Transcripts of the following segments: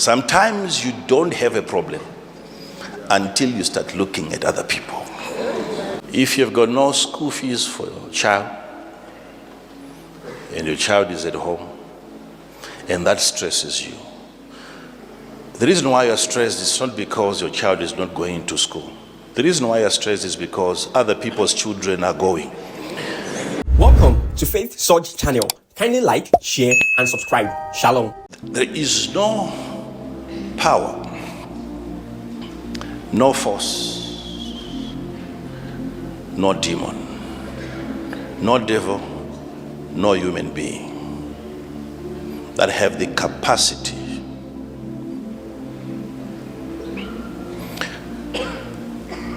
Sometimes you don't have a problem until you start looking at other people. If you've got no school fees for your child, and your child is at home, and that stresses you, the reason why you're stressed is not because your child is not going to school. The reason why you're stressed is because other people's children are going. Welcome to Faith Surge channel. Kindly like, share, and subscribe. Shalom. There is no power, no force, no demon, no devil, no human being that have the capacity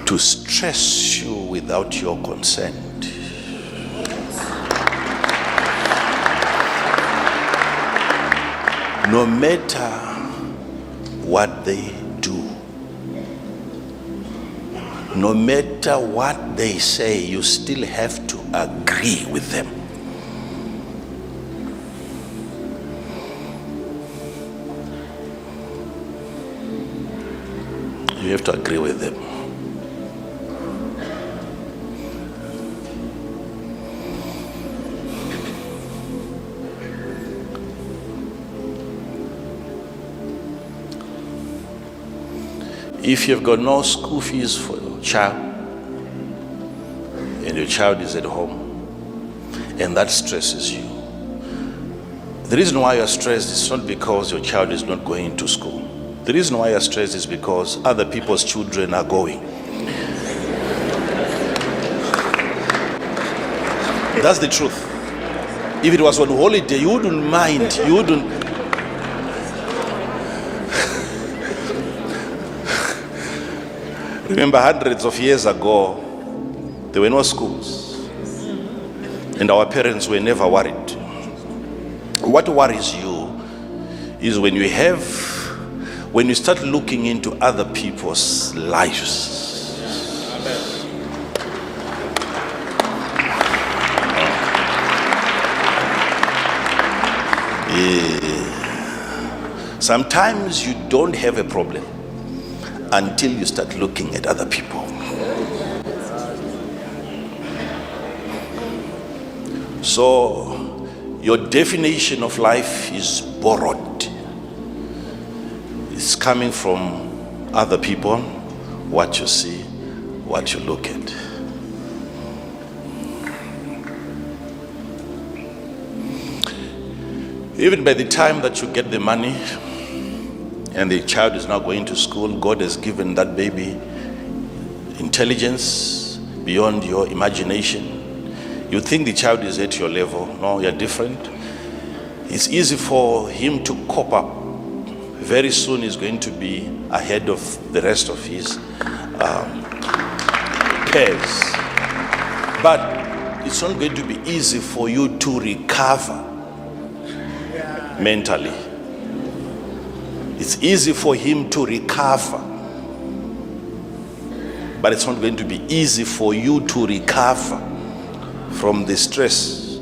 to stress you without your consent. No matter what they do, no matter what they say, you still have to agree with them. You have to agree with them. If you've got no school fees for your child, and your child is at home, and that stresses you, the reason why you're stressed is not because your child is not going to school. The reason why you're stressed is because other people's children are going. That's the truth. If it was on holiday, you wouldn't mind. You wouldn't. Remember, hundreds of years ago, there were no schools, and our parents were never worried. What worries you is when you start looking into other people's lives. Sometimes you don't have a problem until you start looking at other people. So your definition of life is borrowed. It's coming from other people, what you see, what you look at. Even by the time that you get the money and the child is now going to school, God has given that baby intelligence beyond your imagination. You think the child is at your level. No, you're different. It's easy for him to cope up. Very soon he's going to be ahead of the rest of his peers. But it's not going to be easy for you to recover mentally. It's easy for him to recover, but it's not going to be easy for you to recover from the stress,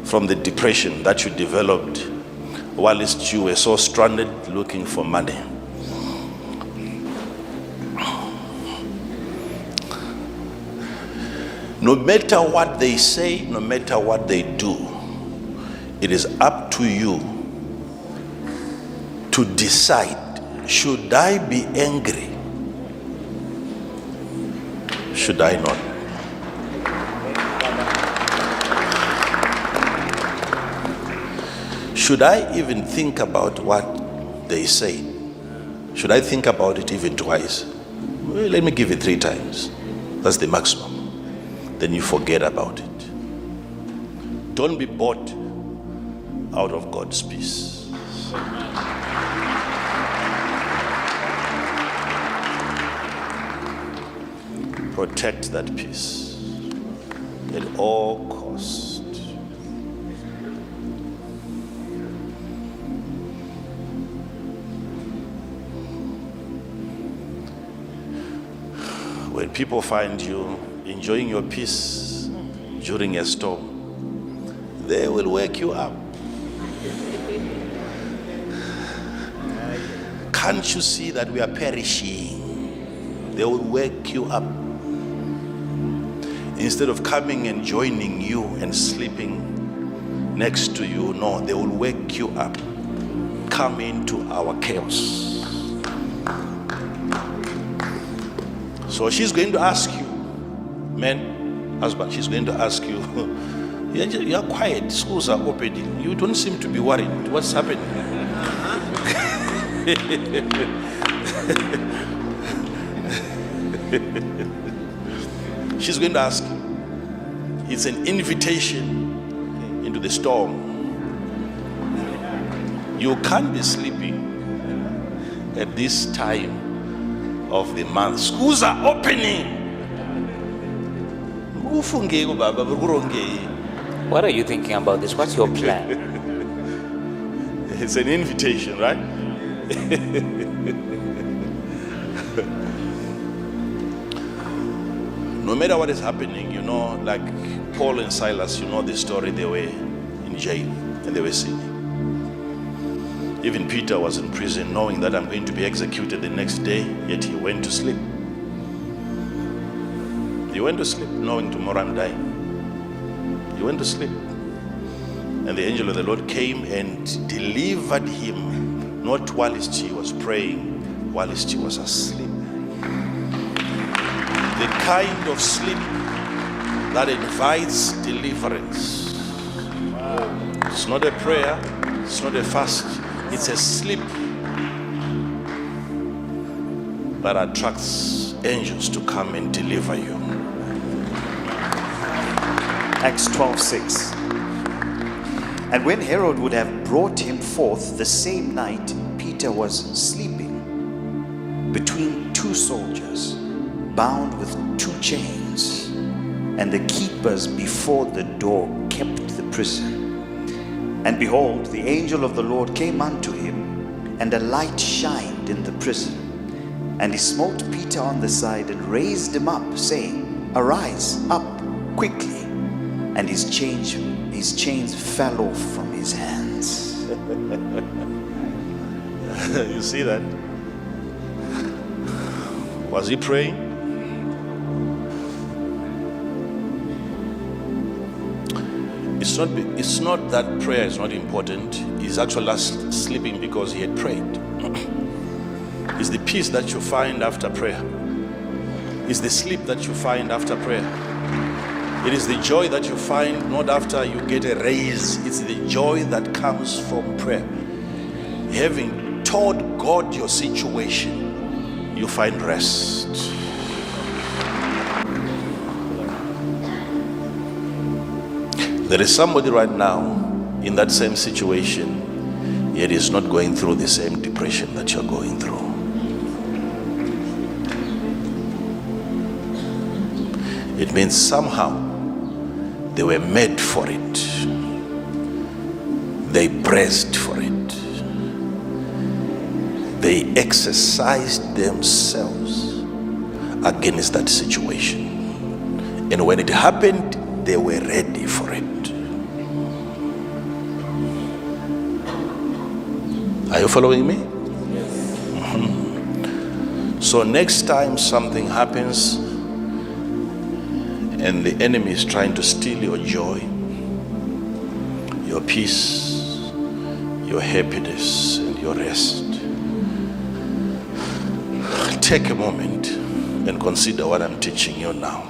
from the depression that you developed whilst you were so stranded looking for money. No matter what they say, no matter what they do, it is up to you to decide, should I be angry? Should I not? Should I even think about what they say? Should I think about it even twice? Well, let me give it 3 times. That's the maximum. Then you forget about it. Don't be bought out of God's peace. Protect that peace at all costs. When people find you enjoying your peace during a storm, they will wake you up. Can't you see that we are perishing? They will wake you up. Instead of coming and joining you and sleeping next to you, no, they will wake you up. Come into our chaos. So she's going to ask you, man, husband, she's going to ask you, you're quiet, schools are opening, you don't seem to be worried. What's happening? She's going to ask you. It's an invitation into the storm. You can't be sleeping at this time of the month. Schools are opening. What are you thinking about this? What's your plan? It's an invitation, right? No matter what is happening, you know, like Paul and Silas, you know the story, they were in jail and they were singing. Even Peter was in prison knowing that I'm going to be executed the next day, yet he went to sleep. He went to sleep knowing tomorrow I'm dying. He went to sleep. And the angel of the Lord came and delivered him, not whilst he was praying, whilst he was asleep. The kind of sleep that invites deliverance. It's not a prayer, it's not a fast, it's a sleep that attracts angels to come and deliver you. Acts 12:6. And when Herod would have brought him forth the same night, Peter was sleeping between two soldiers, bound with two chains, and the keepers before the door kept the prison. And behold, the angel of the Lord came unto him, and a light shined in the prison. And he smote Peter on the side and raised him up, saying, Arise up quickly. And his chains fell off from his hands. You see that? Was he praying? It's not that prayer is not important. He's actually sleeping because he had prayed. It's the peace that you find after prayer. It's the sleep that you find after prayer. It is the joy that you find not after you get a raise. It's the joy that comes from prayer. Having told God your situation, you find rest. There is somebody right now in that same situation, yet is not going through the same depression that you're going through. It means somehow they were made for it. They braced for it. They exercised themselves against that situation. And when it happened, they were ready for it. Are you following me? Yes. So next time something happens and the enemy is trying to steal your joy, your peace, your happiness, and your rest, take a moment and consider what I'm teaching you now.